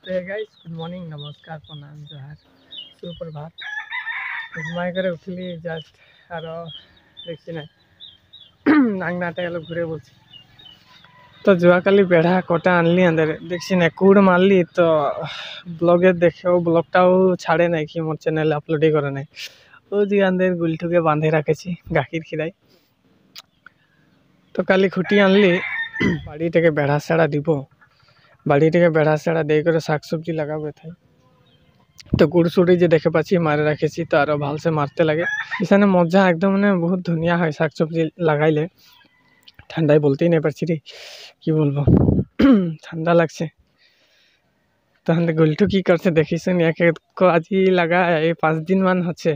तो guys good morning नमस्कार प्रणाम जोहार सुप्रभात घुमाई करे उठली जस्ट और देखी ना आंगनाटे घुरे बोलছি तो जुआकाली बेढ़ा कटा आनली अंदर देखी ना कूड़ मारली तो ब्लगे देखे ब्लगटाও ছাড়ে নাই कि मोर चैनल अपलोड करे নাই ओ जी अंदर गुलटुके बांधे राखेছি गाखिर खिराई तो काली खुटी आनली बाड़ी टेके बेढ़ा सेड़ा দিব बाड़ी टेके बेढ़ा सेड़ा दे करे शाक सब्जी लगाबे थाई तो गुड़ सुड़ी जे देखे पाची मारे राखेছি तो आरो भाल से मारते लगे इसाने मजा एकदम ने बहुत धुनिया है शाक सब्जी लागाइले ঠান্ডায় বলতেই নাই পারছি রে কি বলবো ঠান্ডা লাগছে তাহলে গুলটু কি করছে দেখিছেন এক আজি লাগা এই 5 দিন মান হচ্ছে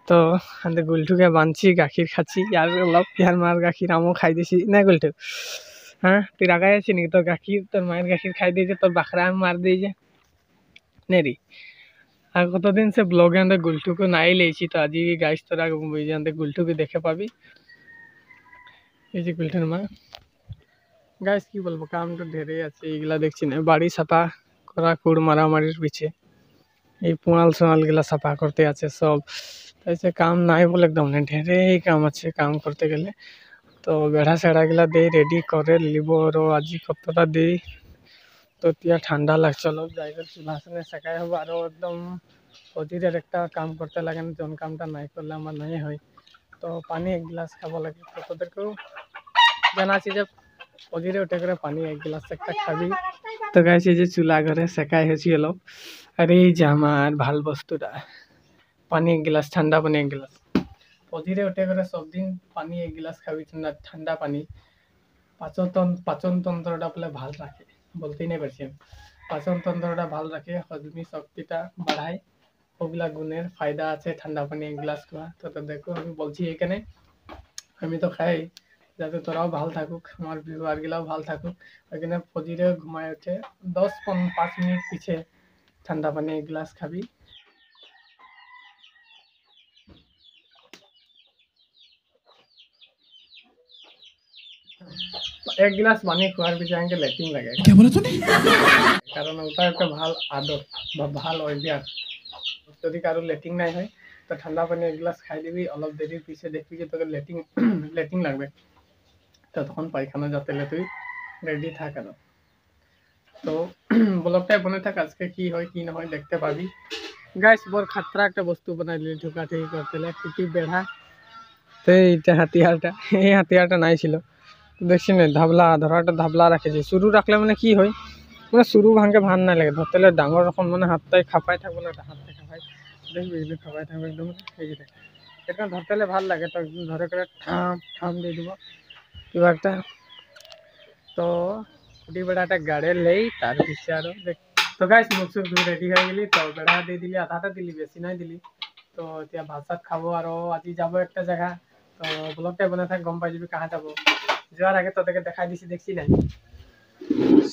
তো আমাদের গুলটুকে বানছি গাখির খাচ্ছি আর লব ইয়ার মার গাখির আমও খাই দিছি না গুলটু হ্যাঁ তুই রাগাই আছিস নাকি তোর গাখির তোর মায়ের গাখির খাই দিয়েছে তোর বাখরা আমি মার দিয়েছে নেরি আর কতদিন সে ব্লগে আমাদের গুলটুকে নাই লেছি তো আজি গাইস তোরা আমাদের গুলটুকে দেখে পাবি এই যে গুলটুর মা গাইস কি বলবো কাম তো ঢেরে আছে এইগুলা দেখছি না বাড়ি সাফা করা কুড় মারামারির পিছে এই পোয়াল সোয়াল গুলা সাফা করতে আছে সব ऐसे काम নাই বলে একদম না ঢেরে কাম আছে কাম করতে গেলে তো বেড়া সেড়া গুলা দে রেডি করে লিব আর আজি কতটা দে তো তিয়া ঠান্ডা লাগছে লোক যাইবে চুলাসনে সেকাই হবে আর একদম অধীরের একটা কাম করতে লাগে না জন কামটা নাই করলে আমার নাই হয় তো পানি এক গ্লাস খাবো লাগে তো তোদেরকেও জানা আছে যে অধীরে উঠে করে পানি এক গ্লাস একটা খাবি তো গাইছে যে চুলা ঘরে সেকাই হয়েছিল আর এই যে আমার ভাল বস্তুটা পানি এক গ্লাস ঠান্ডা পানি এক গ্লাস অধীরে উঠে করে সব দিন পানি এক গ্লাস খাবি ঠান্ডা পানি পাচন তন্ত্রটা বলে ভাল রাখে বলতেই নাই পারছি পাচন তন্ত্রটা ভাল রাখে হজমি শক্তিটা বাড়ায় ওগুলা গুণের ফায়দা আছে ঠান্ডা পানি এক গ্লাস খাওয়া তো দেখো আমি বলছি এখানে আমি তো খাই যাতে তোরাও ভাল থাকুক আমার ভিউয়ার গুলাও ভাল থাকুক ওইখানে ফজিরে ঘুমায় উঠে 10-5 মিনিট পিছে ঠান্ডা পানি এক গ্লাস খাবি एक गिलास पानी खार पीछे आगे लैट्रिन लगे क्या बोला तूने कारण ওটা একটা ভাল আদত বা ভাল অভ্যাস যদি কারো লেট্রিন নাই হয় তো ঠান্ডা পানি এক গ্লাস খাই দিবি অলপ দেরির পিছে দেখবি যে তোকে লেট্রিন লাগবে তো তখন পায়খানা যাতে তুই রেডি থাক আর তো ব্লগটাই বনে থাক আজকে কি হয় কি না হয় দেখতে পাবি গাইস বড় খাতরা একটা বস্তু বানাইলি ঢুকাঠুকি করতে খুঁটি বেড়া তো এইটা হাতিয়ারটা নাই ছিল দেখছি না ধাবলা ধরাটা ধাবলা রাখেছি শুরু রাখলে মানে কি হয় মানে শুরু ভাঙে ভান না লাগে ধরতে ডাঙর রকম মানে হাতটাই খাপাই থাকবো না হাতটাই খাপাই দেখবি খাপাই থাকবো একদম এই যে এটা ধরতে ভাল লাগে তো একদম ধরে করে ঠাম দিয়ে দিব কিবা একটা তো খুঁটি বেড়াটা গাড়ে লেই তার পিছে আরো দেখ তো গাইস মুখ সুখ ধুই রেডি হয়ে গেলি তো বেড়া দিয়ে দিলি আধাটা দিলি বেশি নাই দিলি তো এতিয়া ভাত চাত খাবো আর আজি যাবো একটা জায়গা তো ব্লগটাই বনে থাক গম পাই যাবি কাহা যাবো যাওয়ার আগে তোদেরকে দেখাই দিছি দেখছি নাই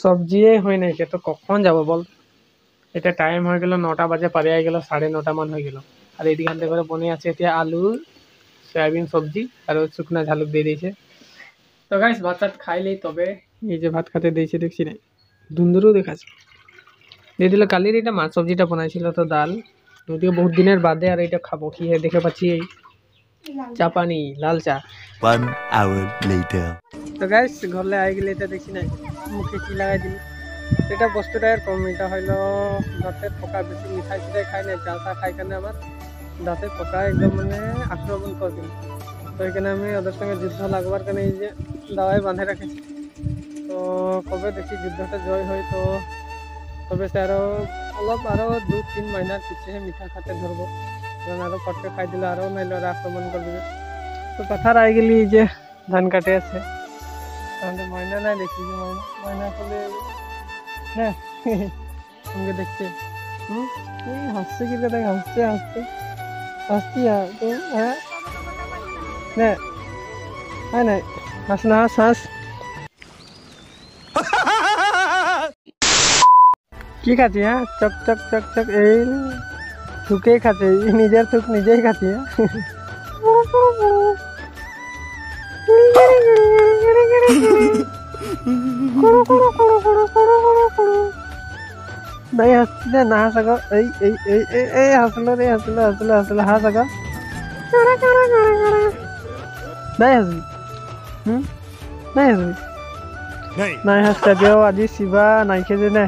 সবজিয়ে হয় নাই তো কখন যাব বল এটা টাইম হয়ে গেল 9টা বাজে পারে আই গেল 9:30 মান হয়ে গেল আর এদিকে আনতে করে বনে আছে এতিয়া আলু সয়াবিন সবজি আর শুকনা ঝালুক দিয়ে দিয়েছে তো গাইস ভাত চাত খাইলেই তবে এই যে ভাত খেতে দিয়েছে দেখছি নাই ধুন্দুরও দেখাচ্ছে দিয়ে দিল কালির এটা মাছ সবজিটা বানাইছিল তো ডাল যদিও বহুত দিনের বাদে আর এটা খাবো কি দেখে পাচ্ছি এই চা পানি লাল চা 1 hour later তো গাইস ঘরলে আই গেলে এটা দেখছি না মুখে কি লাগাই দিলি এটা বস্তুটা এরকম এটা হইলো দাঁতের পোকা বেশি মিঠাই সিঠাই খাই না চা খাই কেন আবার দাঁতের পোকা একদম মানে আক্রমণ করে দিল তো এখানে আমি ওদের সঙ্গে যুদ্ধ লাগবার কারণে এই যে দাওয়াই বাঁধে রাখেছি তো কবে দেখি যুদ্ধটা জয় হয় তো তবে সে আরো অলপ আরো 2-3 মহিনার পিছিয়ে মিঠা খাতে ধরবো কারণ আরো ফটকে খাই দিলে আরো নাইলে ওরা আক্রমণ করবে তো কথার আই গেলি যে ধান কাটে আছে তাহলে ময়না নাই দেখছি যে ময়না করলে হ্যাঁ সঙ্গে দেখছে হাসছে কি দেখ হাসছে হাসছি তো হ্যাঁ না হ্যাঁ নাই হাস না হাস কি খাচ্ছি হ্যাঁ চক চক চক চক এই থুকেই খাচ্ছে নিজের থুক নিজেই খাচ্ছি হ্যাঁ नहीं हंसती ना हंस सको हंसलो रे हंसलो हंस सको नहीं हंसली नहीं हंसली नहीं हंसता दियो आज शिवा नहीं खेजे ने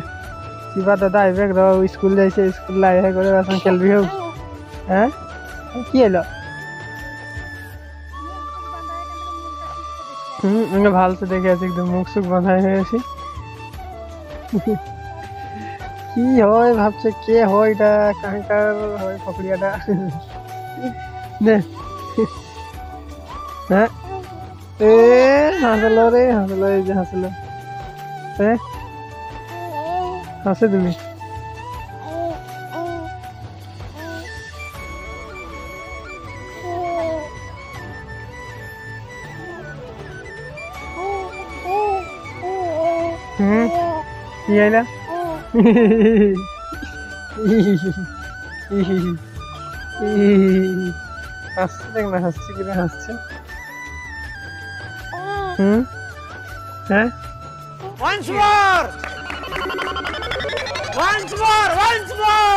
शिवा दादा आइबे रहो स्कूल जाइए स्कूल लाई है करे बस खेल भी हो हैं की हेलो इनके भाल से देखे ऐसे एकदम मुख सुख बंधाए है ऐसे কি হয় ভাবছে কে হয় এটা কাঁকার হয় পকড়িয়াটা নে হ্যাঁ এ হাসলো রে হাসলো এই যে হাসলো হ্যাঁ হাসে তুমি কি আইলা হাসছে দেখ না হাসছে কিনা হাসছে হ্যাঁ Once more! Once more! Once more!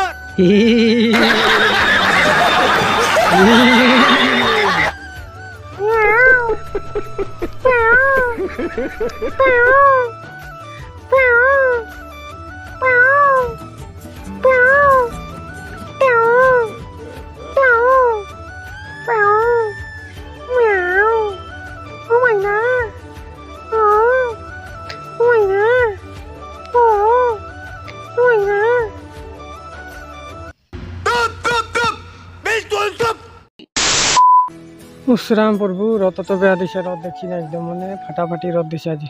উসরাম প্রভু রত তো বেয়া দিছে রথ দেখি না একদম মানে ফাটাফাটি রথ দিছে আজি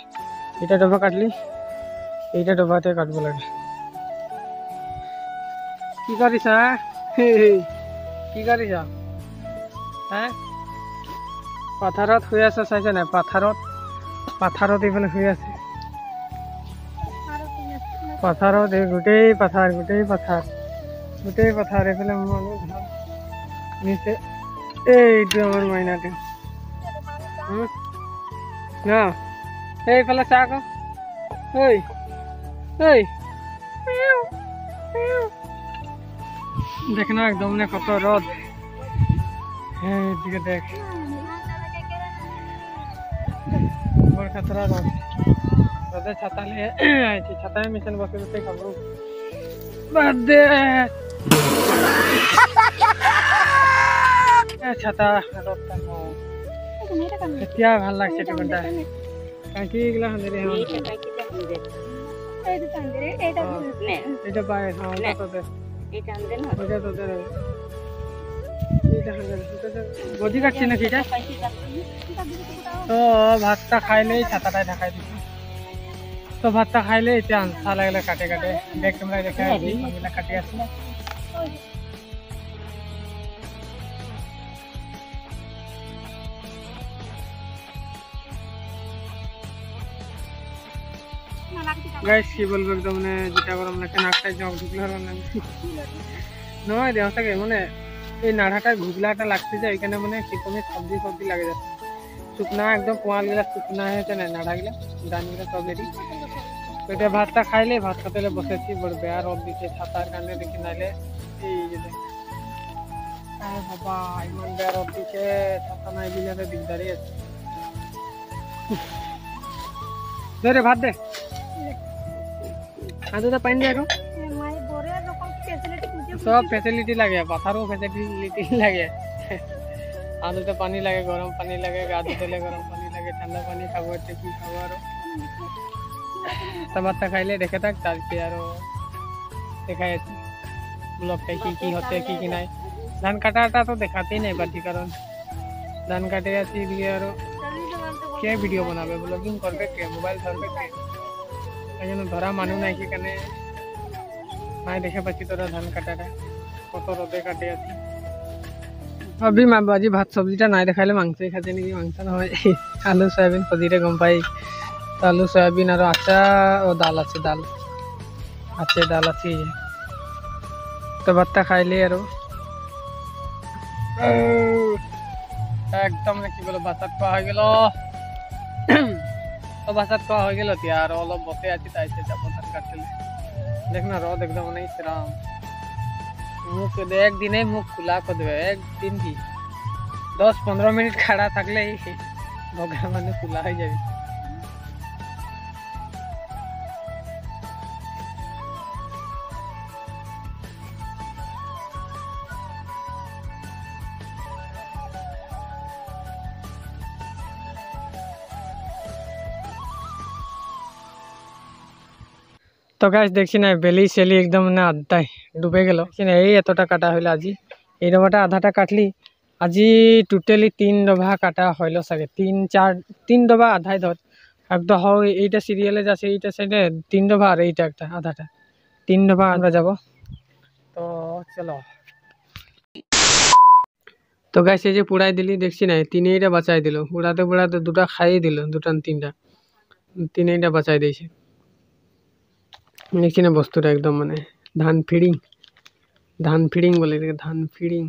এটা ডবা কাটলি এইটা ডবাতে কাটব লাগে কি করিছা কি করিছা হ্যাঁ পাথারত হয়ে আছে চাইছে না পাথারত এইফালে হয়ে আছে পাথারত এই গোটেই পাথার এইফালে মানুহ নিচে এইটো আমার মাইনাটো না এইফালে চা আকৌ ঐ দেখ না একদম নে কত রদ এইদিকে দেখ বড় খাতরা রদ রদে ছাতা নিয়ে আইছি ছাতায় মিশন বসে বসে খাবো বাদ দে ছাতা রদটা এতিয়া ভাল লাগছে টিকনটা কাকি গলা হন্দে হন এটা পায় হ্যাঁ তো দে এটা আনদেন ওটা তো দে এটা হন্দে বজি কাটছি না কিটা তো ভাতটা খাইলেই ছাতাটাই ঢাকাই দিছি তো ভাতটা খাইলে এটা আনসা লাগলে কাটে দেখ তোমরা দেখা এগুলা কাটি আছে গাইস কি বলবো একদম মানে যেটা গরম লাগে নাকটা জগ ঢুকলো নয় দেহ থাকে মানে এই নাড়াটা ঘুগলাটা লাগছে যে এখানে মানে কিরকম সবজি লাগে যাচ্ছে শুকনা একদম পোয়াল গেলা শুকনা হয়েছে না নাড়াগুলা দানগুলা সব রেডি এটা ভাতটা খাইলে ভাত খেতে বসেছি বড় বেয়া রোদ দিচ্ছে ছাতার কারণে দেখি নাইলে এই যে বাবা ইমান বেয়া রোদ দিচ্ছে ছাতা নাই দিলে দিকদারি আছে দে ভাত দে আদা পানি দে এখন সব ফেসিলিটি লাগে পাথারও ফেসিলিটি লাগে আদুতে পানি লাগে গরম পানি লাগে গা ধুলে গরম পানি লাগে ঠান্ডা পানি খাবো কি খাবো আর ভাতটা খাইলে দেখে থাক তারপরে আরো দেখাই আছে ব্লগটাই কি হচ্ছে কি নাই ধান কাটাটা তো দেখাতেই নাই পারছি কারণ ধান কাটে আছি এদিকে আরো কে ভিডিও বানাবে ব্লগিং করবে কে মোবাইল ধরবে কে এই জন্য ধরা মানুষ নাই সেখানে নাই দেখে পাচ্ছি তোরা ধান কাটাটা কত রোদে কাটে আছে ভাবি মা বাজি ভাত সবজিটা নাই দেখাইলে মাংসই খাতে নাকি মাংস নহয় আলু সয়াবিন খজিরে গম পাই আলু সয়াবিন আর আচা ও ডাল আছে ডাল তো ভাতটা খাইলে আর একদম কি বলো বাসাত খাওয়া হয়ে গেল তো বাসাত খাওয়া হয়ে গেল তিয়া আর অলপ বসে আছি তাইতে যাবো ধান কাটতে देखना रद एकदम नहीं श्राम मुख दे एक दिन मुख खुला कर दे एक दिन भी 10-15 मिनट खड़ा थकले ही भगा माने खुला हो जाबी। तो गाइस देखी ना बेली सेली एकदम ना आधाई डूबे गेल एतटा काटा हईल आज ये डबाटा आधाटा काटली आज टोटाली 3 डबा काटा हईल सके 3 डबा आधाई धर एकदम हाँ ये सीरियल ये साइडे 3 डबा और ये आधाटा 3 डबा आधा যাব। तो चलो तो गाइस ये पुड़ाई दिली देखी ना 3टा बचाई दिल पुड़ाते पुड़ाते 2टा खाई दिल 2टा 3टा 3टा बचाई दी देखी ना बस्तुटा एकदम माने धान फिडिंग बोले धान फिडिंग।